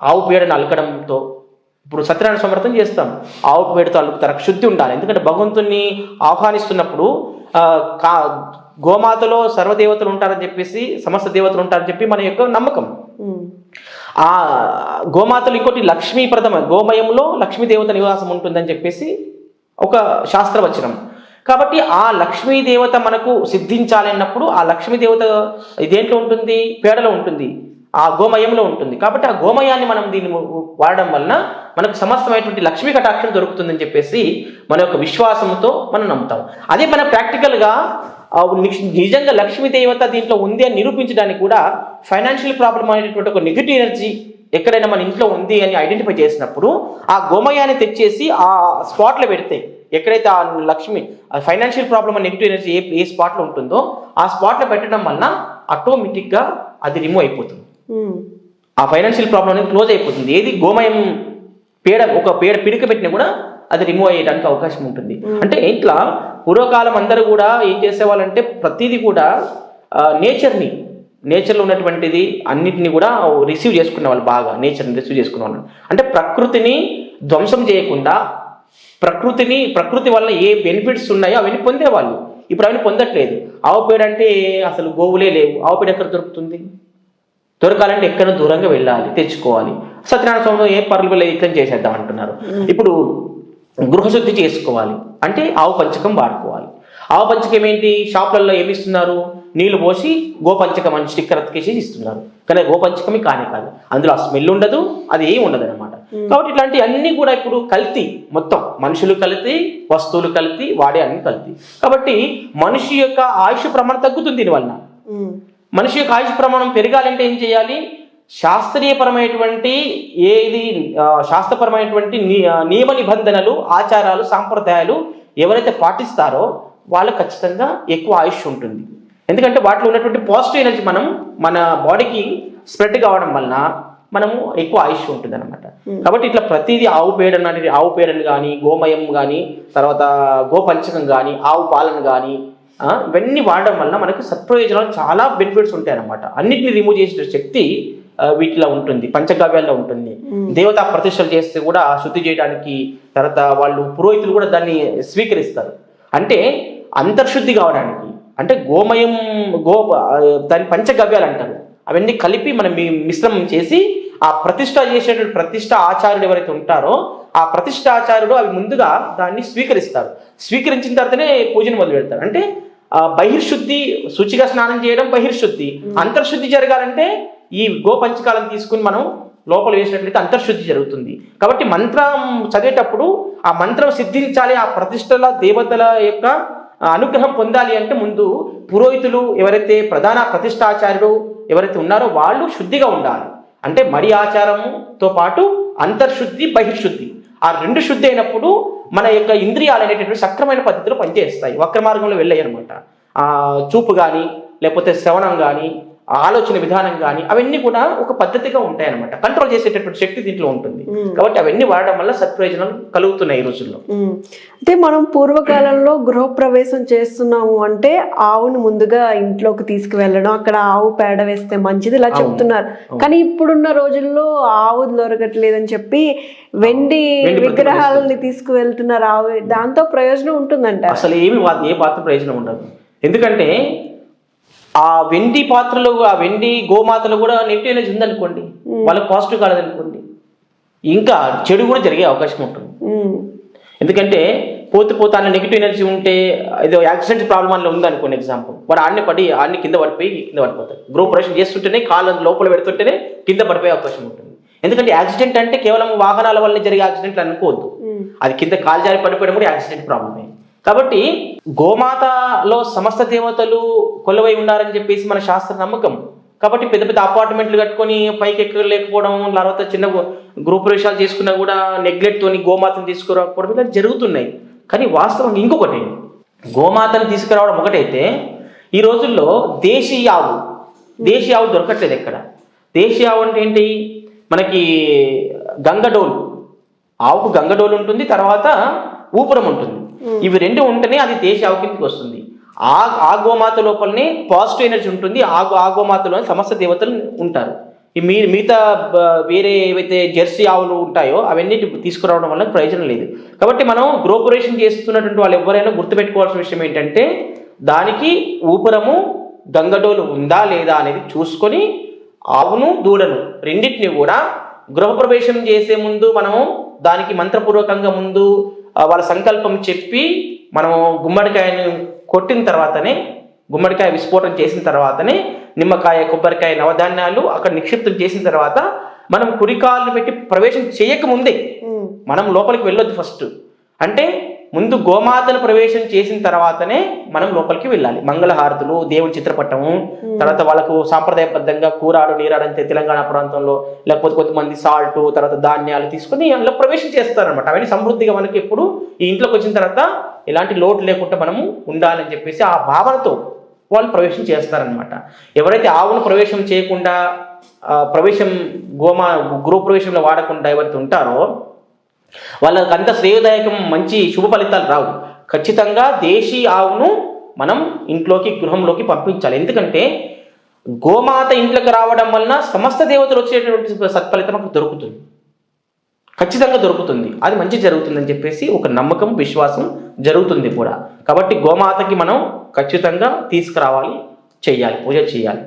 ఆవు పేడను అలకడంతో, ఇప్పుడు సత్యనారాయణ సమర్థం చేస్తాం, ఆవు పేడతో అలుకుతారు, శుద్ధి ఉండాలి. ఎందుకంటే భగవంతుని ఆహ్వానిస్తున్నప్పుడు గోమాతలో సర్వదేవతలు ఉంటారని చెప్పేసి, సమస్త దేవతలు ఉంటారని చెప్పి మన యొక్క నమ్మకం. ఆ గోమాతలు ఇంకోటి లక్ష్మీప్రదమ, గోమయంలో లక్ష్మీదేవత నివాసం ఉంటుందని చెప్పేసి ఒక శాస్త్రవచనం. కాబట్టి ఆ లక్ష్మీదేవత మనకు సిద్ధించాలి అన్నప్పుడు ఆ లక్ష్మీదేవత దేంట్లో ఉంటుంది? పేడలో ఉంటుంది, ఆ గోమయంలో ఉంటుంది. కాబట్టి ఆ గోమయాన్ని మనం దీన్ని వాడడం వలన మనకు సమస్తమైనటువంటి లక్ష్మీ కటాక్షం దొరుకుతుందని చెప్పేసి మన యొక్క విశ్వాసంతో మనం నమ్ముతాం. అదే మన ప్రాక్టికల్గా నిజంగా లక్ష్మీదేవత దీంట్లో ఉంది అని నిరూపించడానికి కూడా ఫైనాన్షియల్ ప్రాబ్లం అనేటువంటి ఒక నెగిటివ్ ఎనర్జీ ఎక్కడైనా మన ఇంట్లో ఉంది అని ఐడెంటిఫై చేసినప్పుడు ఆ గోమయాన్ని తెచ్చేసి ఆ స్పాట్లో పెడితే, ఎక్కడైతే ఆ లక్ష్మి ఫైనాన్షియల్ ప్రాబ్లం అని నెగిటివ్ ఎనర్జీ ఏ స్పాట్లో ఉంటుందో ఆ స్పాట్లో పెట్టడం వలన ఆటోమేటిక్గా అది రిమూవ్ అయిపోతుంది. ఆ ఫైనాన్షియల్ ప్రాబ్లం అనేది క్లోజ్ అయిపోతుంది. ఏది గోమయం ఒక పేడ పిడిక పెట్టినా కూడా అది రిమూవ్ అయ్యడానికి అవకాశం ఉంటుంది. అంటే ఇట్లా పూర్వకాలం అందరూ కూడా ఏం చేసేవాళ్ళంటే ప్రతిదీ కూడా నేచర్లో ఉన్నటువంటిది అన్నిటిని కూడా రిసీవ్ చేసుకునే వాళ్ళు, బాగా నేచర్ని రిసీవ్ చేసుకునే వాళ్ళు. అంటే ప్రకృతిని ధ్వంసం చేయకుండా ప్రకృతి వల్ల ఏ బెనిఫిట్స్ ఉన్నాయో అవన్నీ పొందేవాళ్ళు. ఇప్పుడు అవన్నీ పొందట్లేదు. ఆవు పేడ అంటే అసలు గోవులే లేవు, ఆవు పేడ ఎక్కడ దొరుకుతుంది? దొరకాలంటే ఎక్కడో దూరంగా వెళ్ళాలి, తెచ్చుకోవాలి. సత్యనారాయణ స్వామి ఏ పర్లు వెళ్ళి ఇట్లా చేసేద్దాం అంటున్నారు. ఇప్పుడు గృహశుద్ధి చేసుకోవాలి అంటే ఆవు పంచకం వాడుకోవాలి. ఆవు పంచకం ఏంటి? షాపులలో ఏమి ఇస్తున్నారు? నీళ్లు పోసి గోపంచకం అని స్టిక్కర్ అతికేసి ఇస్తున్నారు. కానీ గోపంచకమే కానే కాదు, అందులో ఆ స్మెల్ ఉండదు, అది ఏమి ఉండదు అనమాట. కాబట్టి ఇట్లాంటి అన్ని కూడా ఇప్పుడు కల్తీ, మొత్తం మనుషులు కల్తీ, వస్తువులు కల్తీ, వాడే అన్ని కల్తీ. కాబట్టి మనిషి యొక్క ఆయుష్ ప్రమాణం తగ్గుతుంది దీనివల్ల. మనిషి యొక్క ఆయుష్ ప్రమాణం పెరగాలంటే ఏం చేయాలి? శాస్త్రపరమైనటువంటి నియమ నిబంధనలు, ఆచారాలు, సాంప్రదాయాలు ఎవరైతే పాటిస్తారో వాళ్ళకు ఖచ్చితంగా ఎక్కువ ఆయుష్ ఉంటుంది. ఎందుకంటే వాటిలో ఉన్నటువంటి పాజిటివ్ ఎనర్జీ మన బాడీకి స్ప్రెడ్ కావడం వలన మనము ఎక్కువ ఆయుష్ ఉంటుంది అనమాట. కాబట్టి ఇట్లా ప్రతిదీ ఆవు పేడను కానీ, గోమయం కానీ, తర్వాత గోపంచకం కానీ, ఆవు పాలను కానీ ఇవన్నీ వాడడం వలన మనకు సత్ప్రయోజనాలు చాలా బెనిఫిట్స్ ఉంటాయి అన్నమాట. అన్నిటిని రిమూవ్ చేసే శక్తి వీటిలో ఉంటుంది, పంచగవ్యాల్లో ఉంటుంది. దేవతా ప్రతిష్టలు చేస్తే కూడా శుద్ధి చేయడానికి తర్వాత వాళ్ళు పురోహితులు కూడా దాన్ని స్వీకరిస్తారు. అంటే అంతర్శుద్ధి కావడానికి, అంటే గోమయం దాని పంచగవ్యాలు అంటారు, అవన్నీ కలిపి మనం మిశ్రమం చేసి ఆ ప్రతిష్ట చేసేటువంటి ప్రతిష్ట ఆచార్యుడు ఎవరైతే ఉంటారో ఆ ప్రతిష్ట ఆచార్యుడు అవి ముందుగా దాన్ని స్వీకరిస్తారు. స్వీకరించిన తర్వాతనే పూజను మొదలు పెడతారు. అంటే బహిర్శుద్ధి, శుచిగా స్నానం చేయడం బహిర్శుద్ధి. అంతర్శుద్ధి జరగాలంటే ఈ గోపంచకాలను తీసుకుని మనం లోపల వేసినట్లయితే అంతర్శుద్ధి జరుగుతుంది. కాబట్టి మంత్రం చదివేటప్పుడు ఆ మంత్రం సిద్ధించాలి, ఆ ప్రతిష్టల దేవతల యొక్క అనుగ్రహం పొందాలి అంటే ముందు పురోహితులు ఎవరైతే ప్రధాన ప్రతిష్టాచార్యుడు ఎవరైతే ఉన్నారో వాళ్ళు శుద్ధిగా ఉండాలి. అంటే మడి ఆచారంతో పాటు అంతర్శుద్ధి, బహిర్శుద్ధి, ఆ రెండు శుద్ధి అయినప్పుడు మన యొక్క ఇంద్రియాలు అనేటటువంటి సక్రమైన పద్ధతిలో పనిచేస్తాయి, వక్ర మార్గంలో వెళ్ళాయి అనమాట. చూపు కానీ, లేకపోతే శ్రవణం కానీ, ఆలోచన విధానం కానీ అవన్నీ కూడా ఒక పద్ధతిగా ఉంటాయి అనమాట. కంట్రోల్ చేసేటటువంటి శక్తి దీంట్లో ఉంటుంది. కాబట్టి అవన్నీ వాడడం వల్ల సత్ప్రయోజనాలు కలుగుతున్నాయి ఈ రోజుల్లో. అంటే మనం పూర్వకాలంలో గృహప్రవేశం చేస్తున్నాము అంటే ఆవును ముందుగా ఇంట్లోకి తీసుకువెళ్ళడం, అక్కడ ఆవు పేడ వేస్తే మంచిది ఇలా చెప్తున్నారు. కానీ ఇప్పుడున్న రోజుల్లో ఆవు దొరకట్లేదని చెప్పి వెండి విగ్రహాలని తీసుకువెళ్తున్నారు. ఆవు దాంతో ప్రయోజనం ఉంటుందంట? అసలు ఏ పాత్ర ప్రయోజనం ఉండదు. ఎందుకంటే ఆ వెండి పాత్రలు, ఆ వెండి గోమాతలు కూడా నెగిటివ్ ఎనర్జీ ఉందనుకోండి, వాళ్ళకి పాజిటివ్ కాలేదనుకోండి, ఇంకా చెడు కూడా జరిగే అవకాశం ఉంటుంది. ఎందుకంటే పోతే నెగిటివ్ ఎనర్జీ ఉంటే, ఏదో యాక్సిడెంట్ ప్రాబ్లం అని ఉందనుకోండి, ఎగ్జాంపుల్ వాడు ఆడిని కింద పడిపోతాడు. గృహప్రవేశం చేస్తుంటేనే కాళ్ళ లోపల పెడుతుంటేనే కింద పడిపోయే అవకాశం ఉంటుంది. ఎందుకంటే యాక్సిడెంట్ అంటే కేవలం వాహనాల వల్ల జరిగే యాక్సిడెంట్లు అనుకోవద్దు, అది కింద కాలు జారి పడిపోవడం కూడా యాక్సిడెంట్ ప్రాబ్లమే. కాబట్టి గోమాతలో సమస్త దేవతలు కొలువై ఉన్నారని చెప్పేసి మన శాస్త్ర నమ్మకం. కాబట్టి పెద్ద పెద్ద అపార్ట్మెంట్లు కట్టుకొని పైకి ఎక్కలేకపోవడం, తర్వాత చిన్న గృహప్రవేశాలు చేసుకున్నా కూడా నెగ్లెక్ట్తోని గోమాతను తీసుకురాకపోవడం ఇలా జరుగుతున్నాయి. కానీ వాస్తవంగా ఇంకొకటి, గోమాతను తీసుకురావడం ఒకటైతే ఈ రోజుల్లో దేశీయ ఆవు దొరకట్లేదు ఎక్కడ. దేశీయ ఆవు అంటే ఏంటి? మనకి గంగడోలు, ఆవుకు గంగడోలు ఉంటుంది, తర్వాత ఊపురం ఉంటుంది. ఇవి రెండు ఉంటేనే అది దేశ ఆవు కిందకి వస్తుంది. ఆ గోమాత లోపలనే పాజిటివ్ ఎనర్జీ ఉంటుంది. ఆ గోమాతలో సమస్త దేవతలు ఉంటారు. ఈ మిగతా వేరే ఏవైతే జెర్సీ ఆవులు ఉంటాయో అవన్నీ తీసుకురావడం వల్ల ప్రయోజనం లేదు. కాబట్టి మనం గృహప్రవేశం చేస్తున్నటువంటి వాళ్ళు ఎవరైనా గుర్తుపెట్టుకోవాల్సిన విషయం ఏంటంటే దానికి ఊపురము గంగడోలు ఉందా లేదా అనేది చూసుకొని ఆవును దూడను రెండింటిని కూడా గృహప్రవేశం చేసే ముందు మనము దానికి మంత్రపూర్వకంగా ముందు వాళ్ళ సంకల్పం చెప్పి మనము గుమ్మడికాయను కొట్టిన తర్వాతనే, గుమ్మడికాయ విస్ఫోటం చేసిన తర్వాతనే నిమ్మకాయ, కొబ్బరికాయ, నవధాన్యాలు అక్కడ నిక్షిప్తం చేసిన తర్వాత మనం కుడికాళ్ళు పెట్టి ప్రవేశం చేయకముందే మనం లోపలికి వెళ్ళొద్దు. ఫస్ట్ అంటే ముందు గోమాతను ప్రవేశం చేసిన తర్వాతనే మనం లోపలికి వెళ్ళాలి. మంగళహారతులు, దేవుడి చిత్రపటము, తర్వాత వాళ్ళకు సాంప్రదాయబద్ధంగా కూరాడు నీరాడు అంటే తెలంగాణ ప్రాంతంలో, లేకపోతే కొంతమంది సాల్ట్, తర్వాత ధాన్యాలు తీసుకొని అందులో ప్రవేశం చేస్తారనమాట. అవన్నీ సమృద్ధిగా మనకి ఎప్పుడు ఈ ఇంట్లోకి వచ్చిన తర్వాత ఎలాంటి లోటు లేకుండా మనము ఉండాలని చెప్పేసి ఆ భావనతో వాళ్ళు ప్రవేశం చేస్తారనమాట. ఎవరైతే ఆవును ప్రవేశం చేయకుండా గృహప్రవేశంలో వాడకుండా ఎవరైతే ఉంటారో వాళ్ళకి అంత శ్రేయదాయకం, మంచి శుభ ఫలితాలు రావు. ఖచ్చితంగా దేశీ ఆవును మనం ఇంట్లోకి, గృహంలోకి పంపించాలి. ఎందుకంటే గోమాత ఇంట్లోకి రావడం వలన సమస్త దేవతలు వచ్చేటువంటి సత్ఫలితం మనకు దొరుకుతుంది, ఖచ్చితంగా దొరుకుతుంది. అది మంచి జరుగుతుందని చెప్పేసి ఒక నమ్మకం, విశ్వాసం జరుగుతుంది కూడా. కాబట్టి గోమాతకి మనం ఖచ్చితంగా తీసుకురావాలి, చెయ్యాలి, పూజ చేయాలి.